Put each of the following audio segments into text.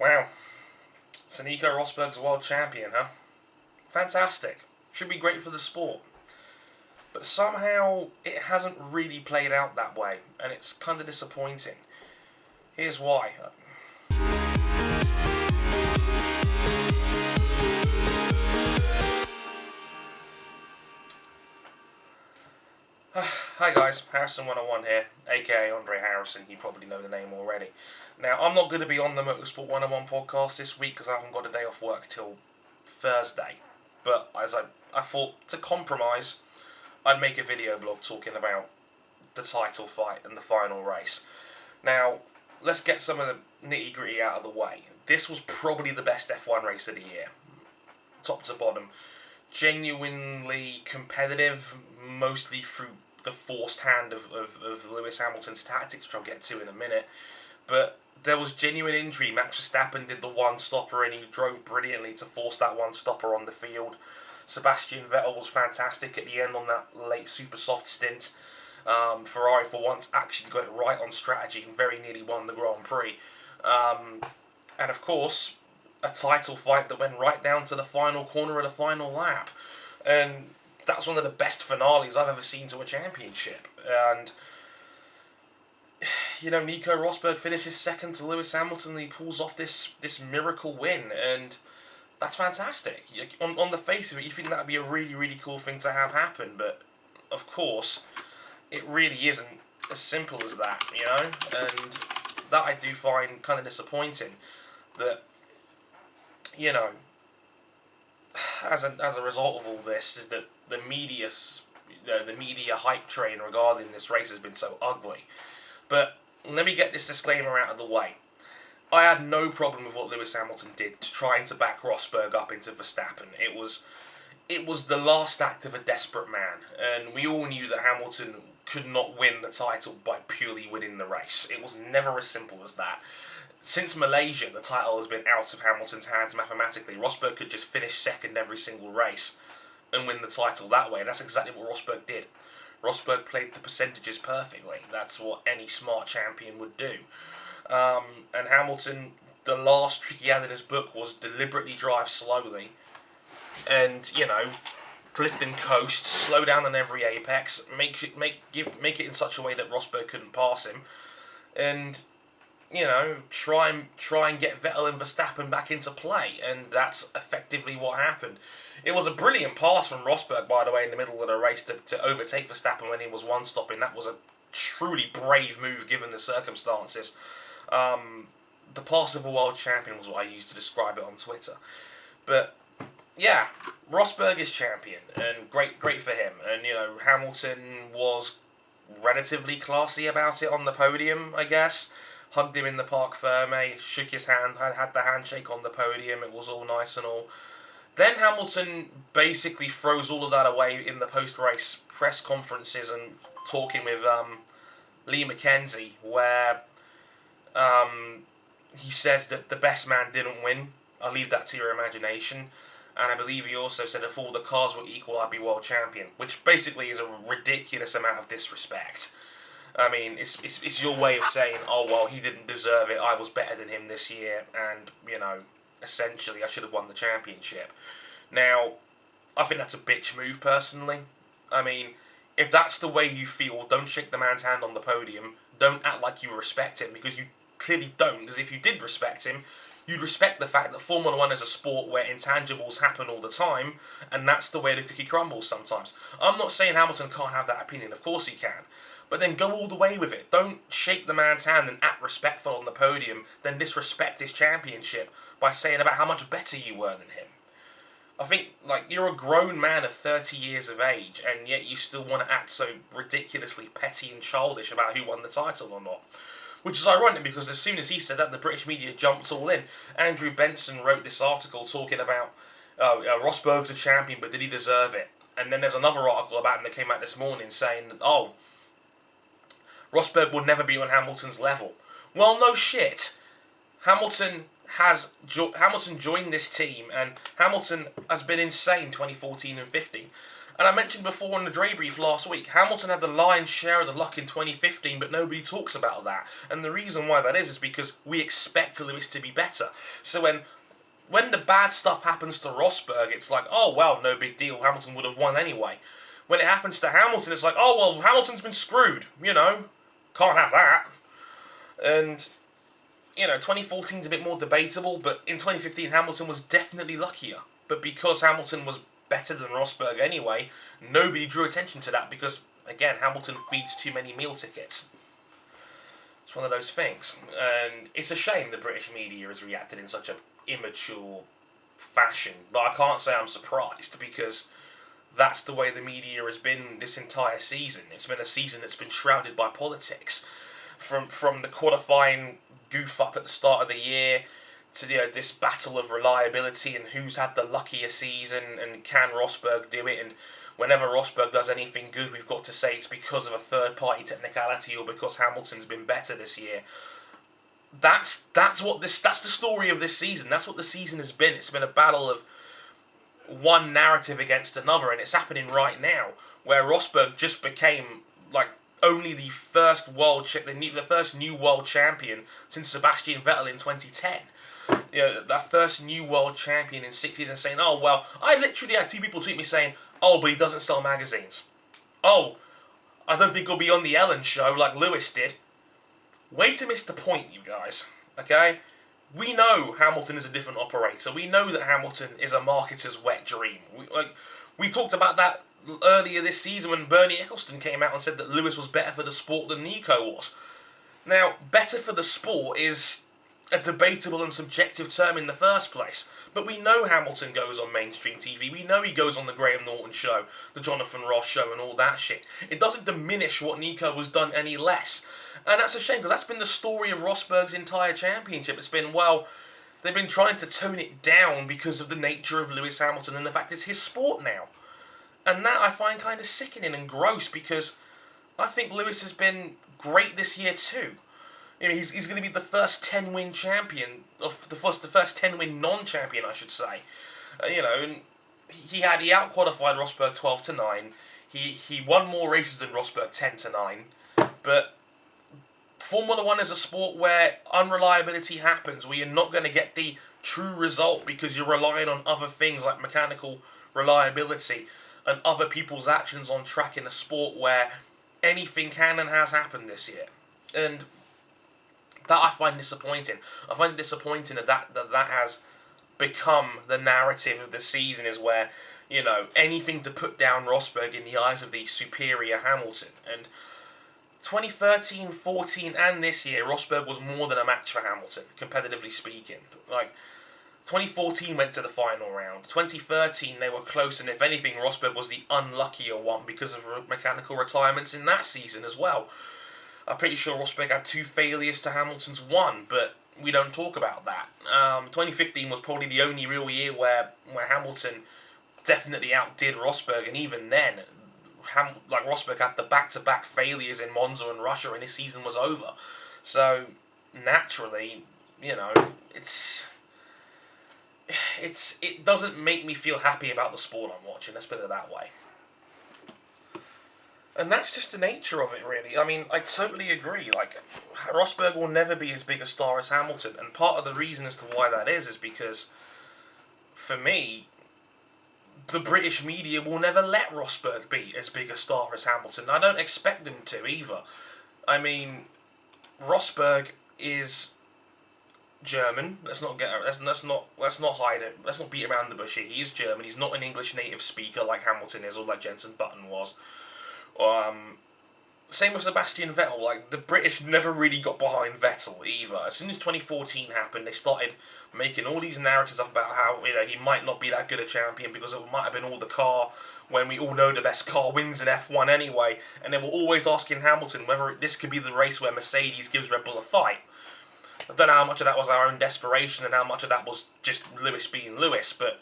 Wow. So Nico Rosberg's a world champion, huh? Fantastic. Should be great for the sport. But somehow it hasn't really played out that way, and it's kind of disappointing. Here's why. Hi guys, Harrison101 here, aka Andre Harrison. You probably know the name already. Now, I'm not going to be on the Motorsport 101 podcast this week because I haven't got a day off work till Thursday. But as I thought, to compromise, I'd make a video blog talking about the title fight and the final race. Now, let's get some of the nitty gritty out of the way. This was probably the best F1 race of the year, top to bottom. Genuinely competitive, mostly through the forced hand of Lewis Hamilton's tactics, which I'll get to in a minute. But there was genuine injury. Max Verstappen did the one-stopper and he drove brilliantly to force that one-stopper on the field. Sebastian Vettel was fantastic at the end on that late super soft stint. Ferrari, for once, actually got it right on strategy and very nearly won the Grand Prix. And of course, a title fight that went right down to the final corner of the final lap. And that's one of the best finales I've ever seen to a championship. And, you know, Nico Rosberg finishes second to Lewis Hamilton and he pulls off this miracle win. And that's fantastic. On the face of it, you think that would be a really, really cool thing to have happen. But, of course, it really isn't as simple as that, you know? And that I do find kind of disappointing. That, you know, as a result of all this, is that the media hype train regarding this race has been so ugly. But let me get this disclaimer out of the way. I had no problem with what Lewis Hamilton did trying to back Rosberg up into Verstappen. It was the last act of a desperate man, and we all knew that Hamilton could not win the title by purely winning the race. It was never as simple as that. Since Malaysia, the title has been out of Hamilton's hands mathematically. Rosberg could just finish second every single race and win the title that way, and that's exactly what Rosberg did. Rosberg played the percentages perfectly. That's what any smart champion would do. And Hamilton, the last trick he had in his book was deliberately drive slowly and, you know, drift and coast, slow down on every apex, make it in such a way that Rosberg couldn't pass him, and, you know, try and get Vettel and Verstappen back into play, and that's effectively what happened. It was a brilliant pass from Rosberg, by the way, in the middle of the race to overtake Verstappen when he was one-stopping. That was a truly brave move given the circumstances. The pass of a world champion was what I used to describe it on Twitter. But yeah, Rosberg is champion, and great for him. And, you know, Hamilton was relatively classy about it on the podium, I guess. Hugged him in the Parc Ferme, shook his hand, had the handshake on the podium, it was all nice and all. Then Hamilton basically throws all of that away in the post-race press conferences and talking with Lee McKenzie, where he says that the best man didn't win. I'll leave that to your imagination. And I believe he also said if all the cars were equal, I'd be world champion, which basically is a ridiculous amount of disrespect. I mean, it's your way of saying, oh, well, he didn't deserve it, I was better than him this year, and, you know, essentially I should have won the championship. Now, I think that's a bitch move, personally. I mean, if that's the way you feel, don't shake the man's hand on the podium, don't act like you respect him, because you clearly don't, because if you did respect him, you'd respect the fact that Formula 1 is a sport where intangibles happen all the time, and that's the way the cookie crumbles sometimes. I'm not saying Hamilton can't have that opinion, of course he can. But then go all the way with it. Don't shake the man's hand and act respectful on the podium, then disrespect his championship by saying about how much better you were than him. I think, like, you're a grown man of 30 years of age, and yet you still want to act so ridiculously petty and childish about who won the title or not. Which is ironic, because as soon as he said that, the British media jumped all in. Andrew Benson wrote this article talking about, Rosberg's a champion, but did he deserve it? And then there's another article about him that came out this morning saying, oh, Rosberg will never be on Hamilton's level. Well, no shit. Hamilton joined this team, and Hamilton has been insane 2014 and 15. And I mentioned before in the Dre brief last week, Hamilton had the lion's share of the luck in 2015, but nobody talks about that. And the reason why that is because we expect Lewis to be better. So when the bad stuff happens to Rosberg, it's like, oh, well, no big deal, Hamilton would have won anyway. When it happens to Hamilton, it's like, oh, well, Hamilton's been screwed, can't have that. And, 2014 is a bit more debatable, but in 2015, Hamilton was definitely luckier. But because Hamilton was better than Rosberg anyway, nobody drew attention to that because, again, Hamilton feeds too many meal tickets. It's one of those things. And it's a shame the British media has reacted in such an immature fashion. But I can't say I'm surprised because that's the way the media has been this entire season. It's been a season that's been shrouded by politics. From the qualifying goof up at the start of the year to this battle of reliability and who's had the luckier season and can Rosberg do it, and whenever Rosberg does anything good we've got to say it's because of a third party technicality or because Hamilton's been better this year. That's the story of this season. That's what the season has been. It's been a battle of one narrative against another, and it's happening right now where Rosberg just became like only the first new world champion since Sebastian Vettel in 2010. That first new world champion in 6 years, and saying, oh, well, I literally had 2 people tweet me saying, oh, but he doesn't sell magazines. Oh, I don't think he'll be on the Ellen show like Lewis did. Way to miss the point, you guys, okay? We know Hamilton is a different operator. We know that Hamilton is a marketer's wet dream. We talked about that earlier this season when Bernie Ecclestone came out and said that Lewis was better for the sport than Nico was. Now, better for the sport is a debatable and subjective term in the first place. But we know Hamilton goes on mainstream TV. We know he goes on the Graham Norton show, the Jonathan Ross show, and all that shit. It doesn't diminish what Nico has done any less. And that's a shame, because that's been the story of Rosberg's entire championship. It's been, well, they've been trying to tone it down because of the nature of Lewis Hamilton and the fact it's his sport now. And that I find kind of sickening and gross, because I think Lewis has been great this year too. He's going to be the first 10-win champion, of the first 10-win non-champion, I should say. And he out-qualified Rosberg 12-9. He won more races than Rosberg 10-9. But Formula 1 is a sport where unreliability happens, where you're not going to get the true result because you're relying on other things like mechanical reliability and other people's actions on track in a sport where anything can and has happened this year. And that I find disappointing. I find it disappointing that has become the narrative of the season, is where, anything to put down Rosberg in the eyes of the superior Hamilton. And 2013, 14, and this year, Rosberg was more than a match for Hamilton, competitively speaking. 2014 went to the final round. 2013, they were close, and if anything, Rosberg was the unluckier one because of mechanical retirements in that season as well. I'm pretty sure Rosberg had 2 failures to Hamilton's 1, but we don't talk about that. 2015 was probably the only real year where Hamilton definitely outdid Rosberg, and even then, Rosberg had the back-to-back failures in Monza and Russia, and his season was over. So naturally, it doesn't make me feel happy about the sport I'm watching. Let's put it that way. And that's just the nature of it, really. I totally agree. Rosberg will never be as big a star as Hamilton, and part of the reason as to why that is because, for me, the British media will never let Rosberg be as big a star as Hamilton. I don't expect them to either. Rosberg is German. Let's not hide it. Let's not beat around the bush here. He is German. He's not an English native speaker like Hamilton is or like Jenson Button was. Same with Sebastian Vettel. The British never really got behind Vettel either. As soon as 2014 happened, they started making all these narratives up about how he might not be that good a champion because it might have been all the car, when we all know the best car wins in F1 anyway. And they were always asking Hamilton whether this could be the race where Mercedes gives Red Bull a fight. I don't know how much of that was our own desperation and how much of that was just Lewis being Lewis, but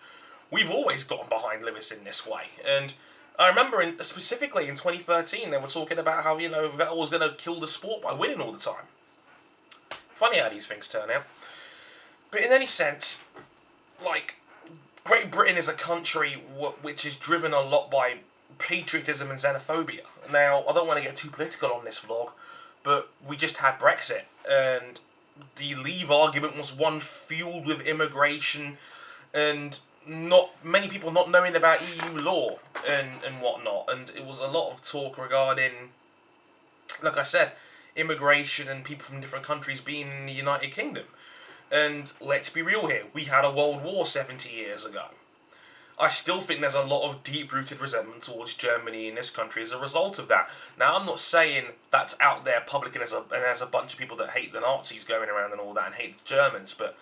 we've always gotten behind Lewis in this way. And I remember specifically in 2013, they were talking about how, Vettel was going to kill the sport by winning all the time. Funny how these things turn out. But in any sense, Great Britain is a country which is driven a lot by patriotism and xenophobia. Now, I don't want to get too political on this vlog, but we just had Brexit, and the Leave argument was one fueled with immigration and not many people not knowing about EU law and whatnot, and it was a lot of talk regarding, like I said, immigration and people from different countries being in the United Kingdom. And let's be real here, we had a World War 70 years ago. I still think there's a lot of deep-rooted resentment towards Germany in this country as a result of that. Now, I'm not saying that's out there public and there's a bunch of people that hate the Nazis going around and all that and hate the Germans, but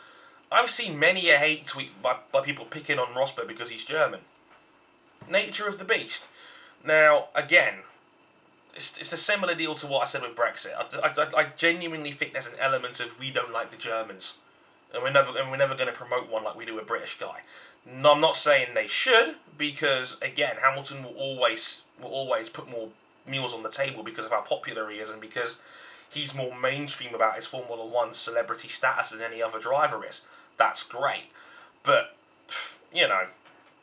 I've seen many a hate tweet by people picking on Rosberg because he's German. Nature of the beast. Now, again, it's a similar deal to what I said with Brexit. I genuinely think there's an element of we don't like the Germans, and we're never going to promote one like we do a British guy. No, I'm not saying they should, because again, Hamilton will always put more meals on the table because of how popular he is and because he's more mainstream about his Formula One celebrity status than any other driver is. That's great, but you know,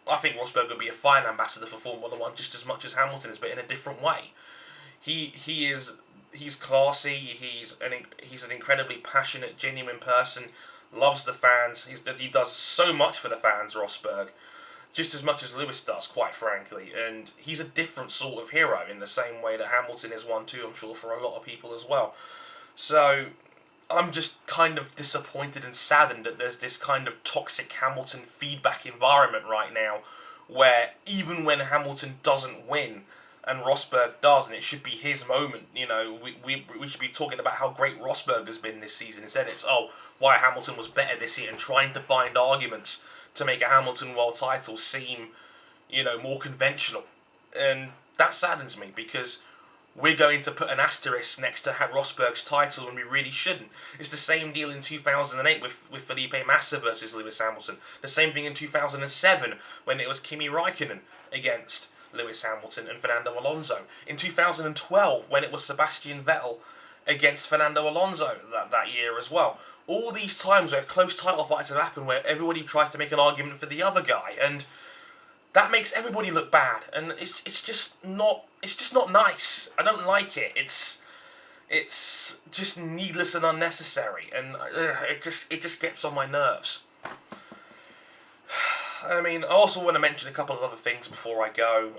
I think Rosberg would be a fine ambassador for Formula One just as much as Hamilton is, but in a different way. He's classy. He's an incredibly passionate, genuine person. Loves the fans. He does so much for the fans, Rosberg, just as much as Lewis does, quite frankly. And he's a different sort of hero in the same way that Hamilton is one too, I'm sure, for a lot of people as well. So I'm just kind of disappointed and saddened that there's this kind of toxic Hamilton feedback environment right now, where even when Hamilton doesn't win, and Rosberg does, and it should be his moment. You know, we should be talking about how great Rosberg has been this season. Instead, it's, oh, why Hamilton was better this year, and trying to find arguments to make a Hamilton world title seem, you know, more conventional. And that saddens me, because we're going to put an asterisk next to Rosberg's title when we really shouldn't. It's the same deal in 2008 with Felipe Massa versus Lewis Hamilton. The same thing in 2007 when it was Kimi Raikkonen against Lewis Hamilton and Fernando Alonso. In 2012, when it was Sebastian Vettel against Fernando Alonso that year as well. All these times where close title fights have happened, where everybody tries to make an argument for the other guy, and that makes everybody look bad. And it's just not nice. I don't like it. It's just needless and unnecessary, and it just gets on my nerves. I mean, I also want to mention a couple of other things before I go.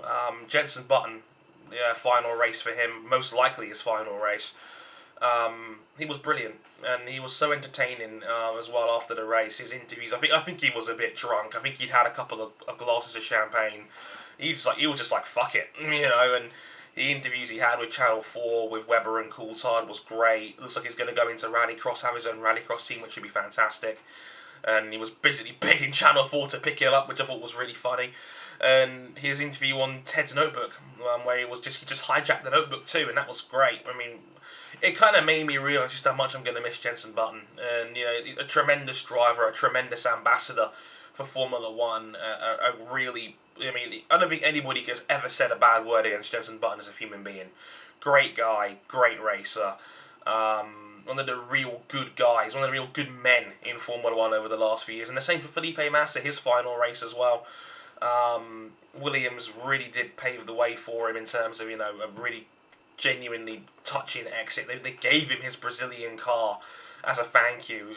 Jenson Button, final race for him, most likely his final race. He was brilliant, and he was so entertaining as well after the race. His interviews, I think he was a bit drunk. I think he'd had a couple of glasses of champagne. He was just like fuck it, you know. And the interviews he had with Channel 4 with Webber and Coulthard was great. Looks like he's going to go into Rallycross, have his own Rallycross team, which should be fantastic. And he was basically begging Channel 4 to pick it up, which I thought was really funny. And his interview on Ted's Notebook, where he just hijacked the notebook too, and that was great. I mean, it kind of made me realise just how much I'm going to miss Jenson Button. And, you know, a tremendous driver, a tremendous ambassador for Formula One, a really, I mean, I don't think anybody has ever said a bad word against Jenson Button as a human being. Great guy, great racer. One of the real good guys, one of the real good men in Formula One over the last few years. And the same for Felipe Massa, his final race as well. Williams really did pave the way for him in terms of, you know, a really genuinely touching exit. They gave him his Brazilian car as a thank you,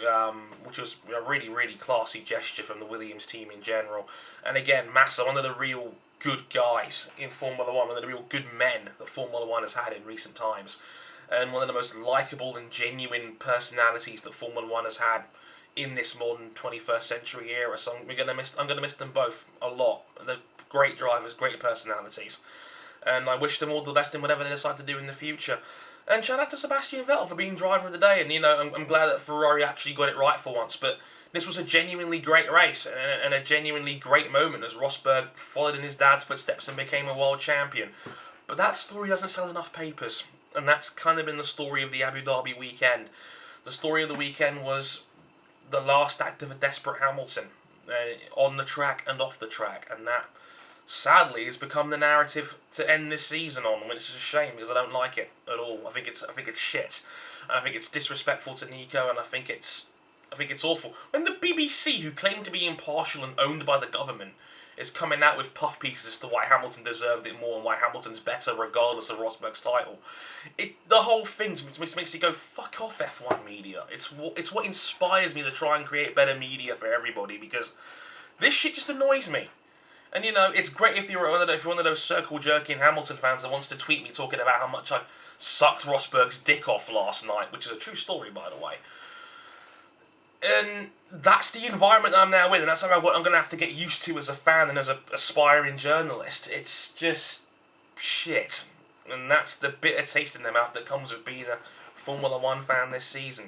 which was a really, really classy gesture from the Williams team in general. And again, Massa, one of the real good guys in Formula One, one of the real good men that Formula One has had in recent times. And one of the most likeable and genuine personalities that Formula One has had in this modern 21st century era. So I'm going to miss them both a lot. They're great drivers, great personalities. And I wish them all the best in whatever they decide to do in the future. And shout out to Sebastian Vettel for being driver of the day. And, you know, I'm glad that Ferrari actually got it right for once. But this was a genuinely great race and a genuinely great moment as Rosberg followed in his dad's footsteps and became a world champion. But that story doesn't sell enough papers. And that's kind of been the story of the Abu Dhabi weekend. The story of the weekend was the last act of a desperate Hamilton, on the track and off the track, and that sadly has become the narrative to end this season on, which is a shame because I don't like it at all. I think it's shit, and I think it's disrespectful to Nico, and I think it's awful. When the BBC, who claim to be impartial and owned by the government, is coming out with puff pieces as to why Hamilton deserved it more and why Hamilton's better regardless of Rosberg's title. The whole thing makes you go, fuck off F1 media. It's what inspires me to try and create better media for everybody, because this shit just annoys me. And you know, it's great if you're one of those circle jerking Hamilton fans that wants to tweet me talking about how much I sucked Rosberg's dick off last night, which is a true story, by the way. And that's the environment that I'm now in, and that's something I'm going to have to get used to as a fan and as an aspiring journalist. It's just shit. And that's the bitter taste in their mouth that comes with being a Formula 1 fan this season.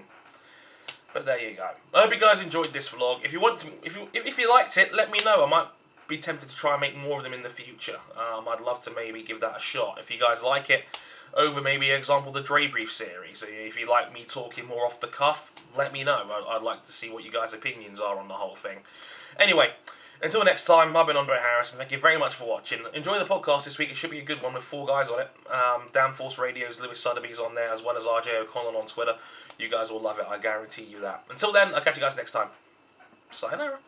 But there you go. I hope you guys enjoyed this vlog. If you liked it, let me know. I might be tempted to try and make more of them in the future. I'd love to maybe give that a shot. If you guys like it, over maybe, example, the Dre Brief series. If you like me talking more off the cuff, let me know. I'd like to see what you guys' opinions are on the whole thing. Anyway, until next time, I've been Andre Harrison. Thank you very much for watching. Enjoy the podcast this week. It should be a good one with 4 guys on it. Downforce Radio's Lewis Sotheby's on there, as well as RJ O'Connell on Twitter. You guys will love it, I guarantee you that. Until then, I'll catch you guys next time. Sayonara.